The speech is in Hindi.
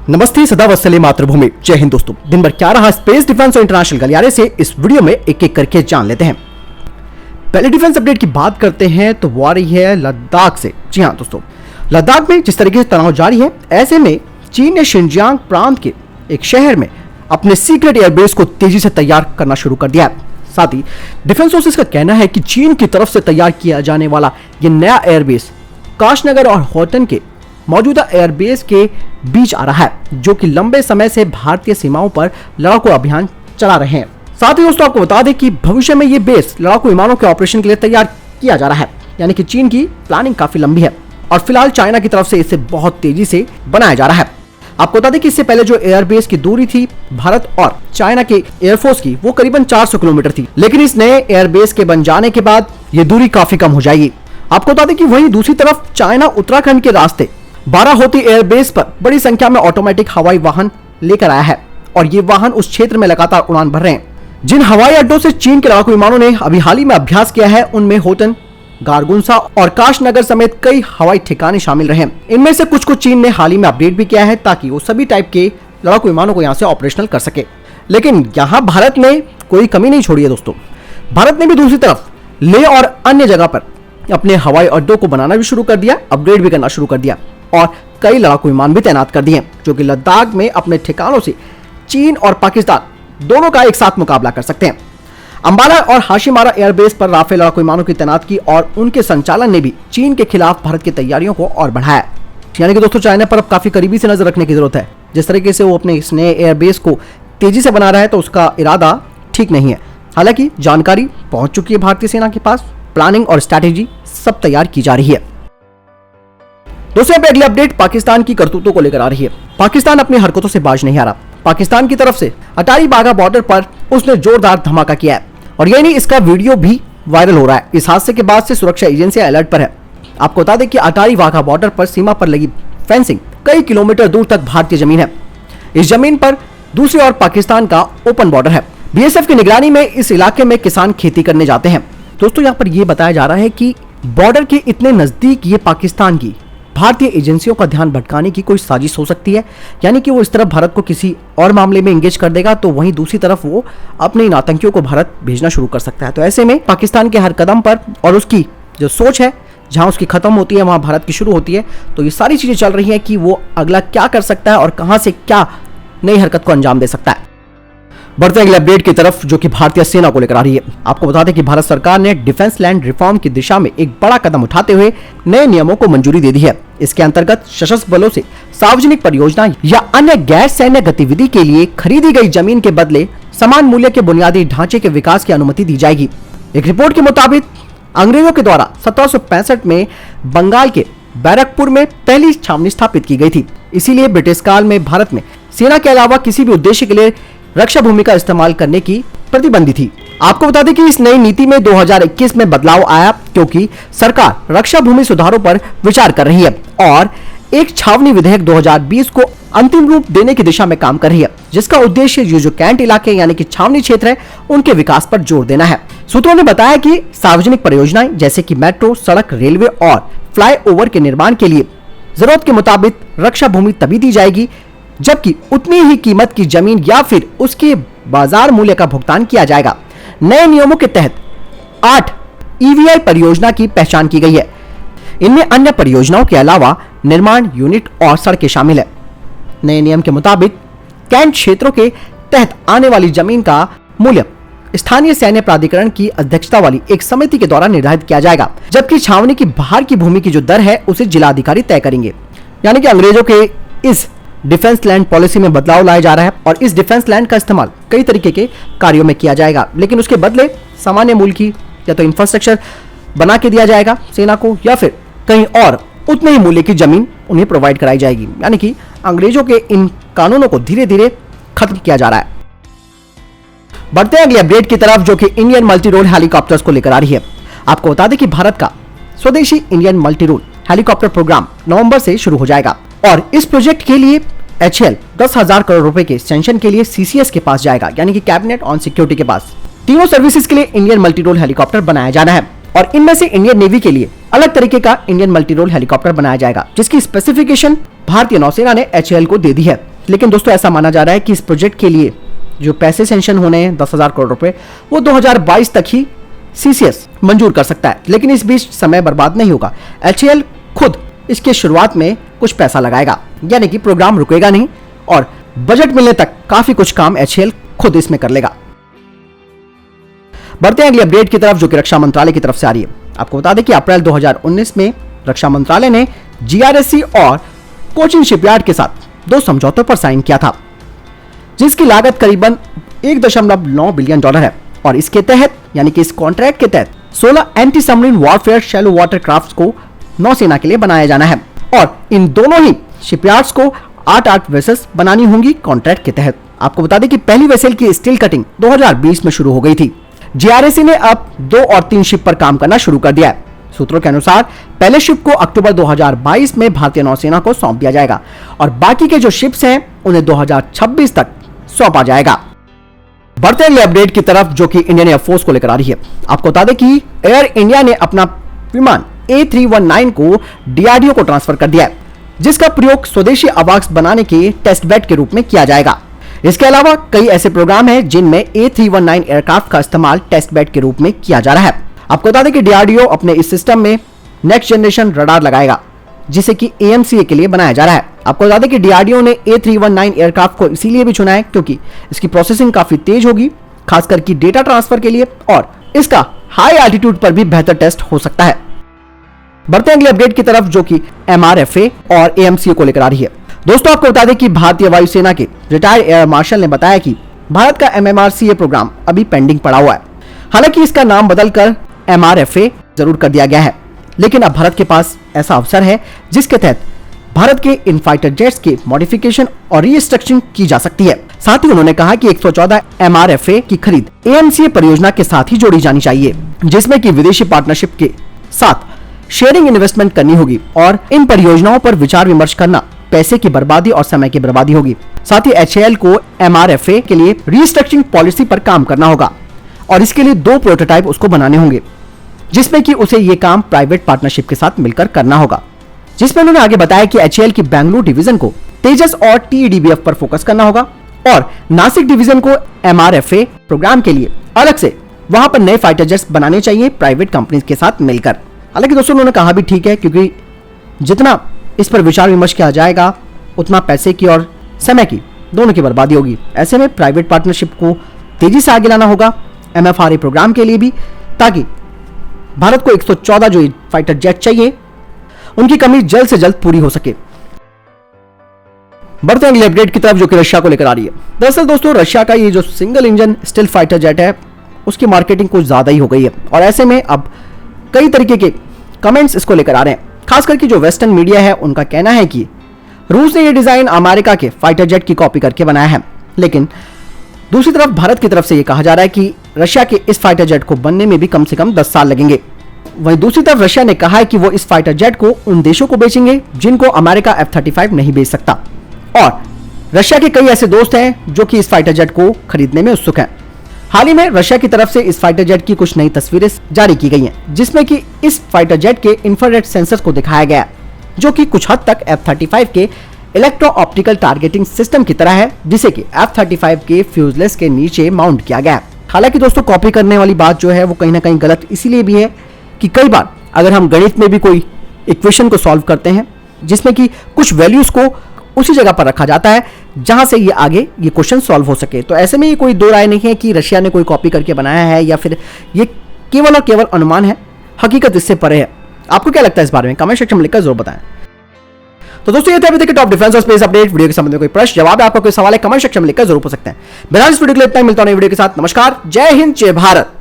नमस्ते, सदा वत्सले मातृभूमि। जय हिंद दोस्तों। दिन भर क्या रहा स्पेस, डिफेंस और इंटरनेशनल गलियारे से इस वीडियो में एक एक करके जान लेते हैं। पहले डिफेंस अपडेट की बात करते हैं तो वो आ रही है लद्दाख से। जी हाँ दोस्तों, लद्दाख में जिस तरीके से तनाव जारी है, ऐसे में चीन ने शिनजियांग प्रांत के एक शहर में अपने सीक्रेट एयरबेस को तेजी से तैयार करना शुरू कर दिया है। साथ ही डिफेंस सोर्सेज का कहना है कि चीन की तरफ से तैयार किया जाने वाला ये नया एयरबेस काशनगर और होटन के मौजूदा एयरबेस के बीच आ रहा है, जो कि लंबे समय से भारतीय सीमाओं पर लड़ाकू अभियान चला रहे हैं। साथ ही दोस्तों आपको बता दें कि भविष्य में ये बेस लड़ाकू विमानों के ऑपरेशन के लिए तैयार किया जा रहा है, यानी कि चीन की प्लानिंग काफी लंबी है और फिलहाल चाइना की तरफ से इसे बहुत तेजी से बनाया जा रहा है। आपको बता दें कि इससे पहले जो एयरबेस की दूरी थी भारत और चाइना के एयरफोर्स की, वो करीबन 400 किलोमीटर थी, लेकिन इस नए एयरबेस के बन जाने के बाद ये दूरी काफी कम हो जाएगी। आपको बता दें कि वहीं दूसरी तरफ चाइना उत्तराखंड के रास्ते बाराहोती एयरबेस पर बड़ी संख्या में ऑटोमेटिक हवाई वाहन लेकर आया है और ये वाहन उस क्षेत्र में लगातार उड़ान भर रहे हैं। जिन हवाई अड्डों से चीन के लड़ाकू विमानों ने अभी हाल ही में अभ्यास किया है, उनमें होटन, गारगुंसा और काशनगर समेत कई हवाई ठिकाने शामिल रहे। इनमें से कुछ को चीन ने हाल ही में अपडेट भी किया है ताकि वो सभी टाइप के लड़ाकू विमानों को यहाँ से ऑपरेशनल कर सके। लेकिन यहाँ भारत ने कोई कमी नहीं छोड़ी है दोस्तों। भारत ने भी दूसरी तरफ लेह और अन्य जगह पर अपने हवाई अड्डों को बनाना भी शुरू कर दिया, अपग्रेड भी करना शुरू कर दिया और कई लड़ाकू विमान भी तैनात कर दिए, जो कि लद्दाख में अपने ठिकानों से चीन और पाकिस्तान दोनों का एक साथ मुकाबला कर सकते हैं। अंबाला और हाशिमारा एयरबेस पर राफेल लड़ाकू विमानों की तैनातगी और उनके संचालन ने भी चीन के खिलाफ भारत की तैयारियों को और बढ़ाया। यानी कि दोस्तों चाइना पर अब काफी करीबी से नजर रखने की जरूरत है। जिस तरीके से वो अपने इस नए एयरबेस को तेजी से बना रहा है, तो उसका इरादा ठीक नहीं है। हालांकि जानकारी पहुंच चुकी है भारतीय सेना के पास, प्लानिंग और स्ट्रैटेजी सब तैयार की जा रही है। दोस्तों अगली अपडेट पाकिस्तान की करतूतों को लेकर आ रही है। पाकिस्तान अपनी हरकतों से बाज नहीं आ रहा। पाकिस्तान की तरफ से अटारी वाघा बॉर्डर पर उसने जोरदार धमाका किया है और यही नहीं, इसका वीडियो भी वायरल हो रहा है। इस हादसे के बाद से सुरक्षा एजेंसियां अलर्ट पर है। आपको बता दें कि अटारी वाघा बॉर्डर पर सीमा पर लगी फेंसिंग कई किलोमीटर दूर तक भारतीय जमीन है। इस जमीन पर दूसरी ओर पाकिस्तान का ओपन बॉर्डर है। बीएसएफ की निगरानी में इस इलाके में किसान खेती करने जाते हैं। दोस्तों यहाँ पर यह बताया जा रहा है कि बॉर्डर के इतने नजदीक ये पाकिस्तान की भारतीय एजेंसियों का ध्यान भटकाने की कोई साजिश हो सकती है, यानी कि वो इस तरफ भारत को किसी और मामले में एंगेज कर देगा, तो वहीं दूसरी तरफ वो अपने इन आतंकियों को भारत भेजना शुरू कर सकता है। तो ऐसे में पाकिस्तान के हर कदम पर और उसकी जो सोच है, जहां उसकी खत्म होती है वहां भारत की शुरू होती है, तो ये सारी चीजें चल रही हैं कि वो अगला क्या कर सकता है और कहां से क्या नई हरकत को अंजाम दे सकता है। बढ़ते अगले अपडेट की तरफ, जो कि भारतीय सेना को लेकर आ रही है। आपको बता दें कि भारत सरकार ने डिफेंस लैंड रिफॉर्म की दिशा में एक बड़ा कदम उठाते हुए नए नियमों को मंजूरी दे दी है। इसके अंतर्गत सशस्त्र बलों से सार्वजनिक परियोजना या अन्य गैर सैन्य गतिविधि के लिए खरीदी गई जमीन के बदले समान मूल्य के बुनियादी ढांचे के विकास की अनुमति दी जाएगी। एक रिपोर्ट के मुताबिक अंग्रेजों के द्वारा 1765 में बंगाल के बैरकपुर में पहली छावनी स्थापित की गई थी। इसीलिए ब्रिटिश काल में भारत में सेना के अलावा किसी भी उद्देश्य के लिए रक्षा भूमि का इस्तेमाल करने की प्रतिबंधी थी। आपको बता दें कि इस नई नीति में 2021 में बदलाव आया, क्योंकि सरकार रक्षा भूमि सुधारों पर विचार कर रही है और एक छावनी विधेयक 2020 को अंतिम रूप देने की दिशा में काम कर रही है, जिसका उद्देश्य ये जो कैंट इलाके यानी कि छावनी क्षेत्र है, उनके विकास पर जोर देना है। सूत्रों ने बताया कि सार्वजनिक परियोजनाएं जैसे कि मेट्रो, सड़क, रेलवे और फ्लाईओवर के निर्माण के लिए जरूरत के मुताबिक रक्षा भूमि तभी दी जाएगी जबकि उतनी ही कीमत की जमीन या फिर उसके बाजार मूल्य का भुगतान किया जाएगा। नए नियमों के तहत 8 ईवीआई परियोजना की पहचान की गई है। इनमें अन्य परियोजनाओं के अलावा निर्माण यूनिट और सड़कें शामिल है। नए नियम के मुताबिक कैंट क्षेत्रों के तहत आने वाली जमीन का मूल्य स्थानीय सैन्य प्राधिकरण की अध्यक्षता वाली एक समिति के द्वारा निर्धारित किया जाएगा, जबकि छावनी की बाहर की भूमि की जो दर है उसे जिलाधिकारी तय करेंगे। यानी कि अंग्रेजों के इस डिफेंस लैंड पॉलिसी में बदलाव लाया जा रहा है और इस डिफेंस लैंड का इस्तेमाल कई तरीके के कार्यों में किया जाएगा, लेकिन उसके बदले सामान्य मूल्य की या तो इंफ्रास्ट्रक्चर बना के दिया जाएगा सेना को, या फिर कहीं और उतने ही मूल्य की जमीन उन्हें प्रोवाइड कराई जाएगी। यानी कि अंग्रेजों के इन कानूनों को धीरे धीरे खत्म किया जा रहा है। बढ़ते हैं अगले अपडेट की तरफ, जो कि इंडियन मल्टी रोल हेलीकॉप्टर्स को लेकर आ रही है। आपको बता दें कि भारत का स्वदेशी Indian multi role helicopter programme November से शुरू हो जाएगा और इस प्रोजेक्ट के लिए HAL 10,000 करोड़ रुपए के सैंक्शन के लिए CCS के पास जाएगा, यानी कि कैबिनेट ऑन सिक्योरिटी के पास। तीनों सर्विसेज के लिए इंडियन मल्टी रोल हेलीकॉप्टर बनाया जाना है और इनमें से इंडियन नेवी के लिए अलग तरीके का इंडियन मल्टी रोल हेलीकॉप्टर बनाया जाएगा, जिसकी स्पेसिफिकेशन भारतीय नौसेना ने HAL को दे दी है। लेकिन दोस्तों ऐसा माना जा रहा है कि इस प्रोजेक्ट के लिए जो पैसे सेंक्शन होने हैं 10,000 करोड़ रुपए, वो 2022 तक ही सीसीएस मंजूर कर सकता है। लेकिन इस बीच समय बर्बाद नहीं होगा। एचएएल खुद इसके शुरुआत में कुछ पैसा लगाएगा, यानी कि प्रोग्राम रुकेगा नहीं और बजट मिलने तक काफी कुछ काम एचएएल खुद इसमें कर लेगा। बढ़ते हैं अगली अपडेट की तरफ, जो कि रक्षा मंत्रालय की तरफ से आ रही है। आपको बता दें कि अप्रैल 2019 में रक्षा मंत्रालय ने जीआरएससी और कोचिन शिपयार्ड के साथ 2 समझौतों पर साइन किया था, जिसकी लागत करीबन $1.9 बिलियन है। और इसके तहत, यानी कि इस कॉन्ट्रैक्ट के तहत 16 anti submarine warfare shallow water craft को नौसेना के लिए बनाया जाना है और इन दोनों ही शिपयार्ड्स को 8 वेसल्स बनानी होंगी कॉन्ट्रैक्ट के तहत। आपको बता दें कि पहली वेसल की स्टील कटिंग 2020 में शुरू हो गई थी। जीआरएससी ने अब 2 और 3 शिप पर काम करना शुरू कर दिया है। सूत्रों के अनुसार पहले शिप को अक्टूबर 2022 में भारतीय नौसेना को सौंप दिया जाएगा और बाकी के जो शिप्स हैं उन्हें 2026 तक सौंपा जाएगा। बढ़ते अगले अपडेट की तरफ, जो कि इंडियन एयरफोर्स को लेकर आ रही है। आपको बता दें कि एयर इंडिया ने अपना विमान A319 को डीआरडीओ को ट्रांसफर कर दिया है, जिसका प्रयोग स्वदेशी आवाक्स बनाने के टेस्ट बेड के रूप में किया जाएगा। इसके अलावा कई ऐसे प्रोग्राम हैं जिनमें A319 एयरक्राफ्ट का इस्तेमाल टेस्ट बेड के रूप में किया जा रहा है। आपको बता दें कि डीआरडीओ अपने इस सिस्टम में नेक्स्ट जनरेशन रडार लगाएगा, जिसे कि AMCA के लिए बनाया जा रहा है। आपको बता दें कि डीआरडीओ ने A319 एयरक्राफ्ट को इसीलिए भी चुना है क्योंकि इसकी प्रोसेसिंग काफी तेज होगी, खासकर की डेटा ट्रांसफर के लिए, और इसका हाई एल्टीट्यूड पर भी बेहतर टेस्ट हो सकता है। बढ़ते अगले अपडेट की तरफ, जो कि MRFA और AMCA को लेकर आ रही है। दोस्तों आपको बता दें कि भारतीय वायुसेना के रिटायर्ड एयर मार्शल ने बताया कि भारत का MMRCA प्रोग्राम अभी पेंडिंग पड़ा हुआ है। हालांकि इसका नाम बदलकर MRFA जरूर कर दिया गया है, लेकिन अब भारत के पास ऐसा अवसर है जिसके तहत भारत के इन फाइटर जेट्स के मॉडिफिकेशन और रीस्ट्रक्चरिंग की जा सकती है। साथ ही उन्होंने कहा कि 114 MRFA की खरीद AMCA परियोजना के साथ ही जोड़ी जानी चाहिए, जिसमें कि विदेशी पार्टनरशिप के साथ शेयरिंग इन्वेस्टमेंट करनी होगी और इन परियोजनाओं पर विचार विमर्श करना पैसे की बर्बादी और समय की बर्बादी होगी। साथ ही एचएएल को MRFA के लिए रीस्ट्रक्चरिंग पॉलिसी पर काम करना होगा और इसके लिए 2 प्रोटोटाइप उसको बनाने होंगे, जिसमें कि उसे ये काम प्राइवेट पार्टनरशिप के साथ मिलकर करना होगा। जिसमें उन्होंने आगे बताया कि एचएएल की बेंगलुरु डिवीजन को तेजस और TEDBF पर फोकस करना होगा और नासिक डिवीजन को MRFA प्रोग्राम के लिए अलग से वहां पर नए फाइटर जेट्स बनाने चाहिए प्राइवेट कंपनीज के साथ मिलकर। हालांकि दोस्तों उन्होंने कहा भी ठीक है, क्योंकि जितना इस पर विचार विमर्श किया जाएगा उतना पैसे की और समय की दोनों की बर्बादी होगी। ऐसे में प्राइवेट पार्टनरशिप को तेजी से आगे लाना होगा MFRA प्रोग्राम के लिए भी, ताकि भारत को 114 जो फाइटर जेट चाहिए उनकी कमी जल्द से जल्द पूरी हो सके। बढ़ते हैं अगले अपडेट की तरफ, जो कि रशिया को लेकर आ रही है। दरअसल दोस्तों रशिया का ये जो single engine still fighter jet है उसकी मार्केटिंग कुछ ज्यादा ही हो गई है और ऐसे में अब कई तरीके के कमेंट्स इसको लेकर आ रहे हैं। खास करके जो वेस्टर्न मीडिया है उनका कहना है कि रूस ने यह डिजाइन अमेरिका के फाइटर जेट की कॉपी करके बनाया है, लेकिन दूसरी तरफ भारत की तरफ से यह कहा जा रहा है कि रशिया के इस फाइटर जेट को बनने में भी कम से कम 10 साल लगेंगे। वहीं दूसरी तरफ रशिया ने कहा है कि वो इस फाइटर जेट को उन देशों को बेचेंगे जिनको अमेरिका F-35 नहीं बेच सकता, और रशिया के कई ऐसे दोस्त हैं जो कि इस फाइटर जेट को खरीदने में उत्सुक हैं। हाल ही में रशिया की तरफ से इस फाइटर जेट की कुछ नई तस्वीरें जारी की गई हैं, जिसमें कि इस फाइटर जेट के इंफ्रारेड सेंसर्स को दिखाया गया है, जो कि कुछ हद तक F-35 के इलेक्ट्रो ऑप्टिकल टारगेटिंग सिस्टम की तरह है, जिसे कि F-35 के फ्यूजलेस के नीचे माउंट किया गया है। हालांकि दोस्तों कॉपी करने वाली बात जो है वो कहीं ना कहीं गलत इसीलिए भी है कि कई बार अगर हम गणित में भी कोई इक्वेशन को सॉल्व करते हैं जिसमें कि कुछ वैल्यूज को उसी जगह पर रखा जाता है जहां से ये आगे ये क्वेश्चन सॉल्व हो सके, तो ऐसे में ये कोई दो राय नहीं है कि रशिया ने कोई कॉपी करके बनाया है या फिर ये केवल और केवल अनुमान है, हकीकत इससे परे है। आपको क्या लगता है इस बारे में? कमेंट सेक्शन में लिखकर जरूर बताएं। तो दोस्तों ये थे अभी तक के टॉप डिफेंस और स्पेस अपडेट। वीडियो के संबंध में कोई प्रश्न जवाब है, आपका कोई सवाल है, कमेंट सेक्शन में लिखकर जरूर पूछ सकते हैं। बिना इस वीडियो के लिए इतना ही, मिलता हूं नई वीडियो के साथ। नमस्कार, जय हिंद, जय भारत।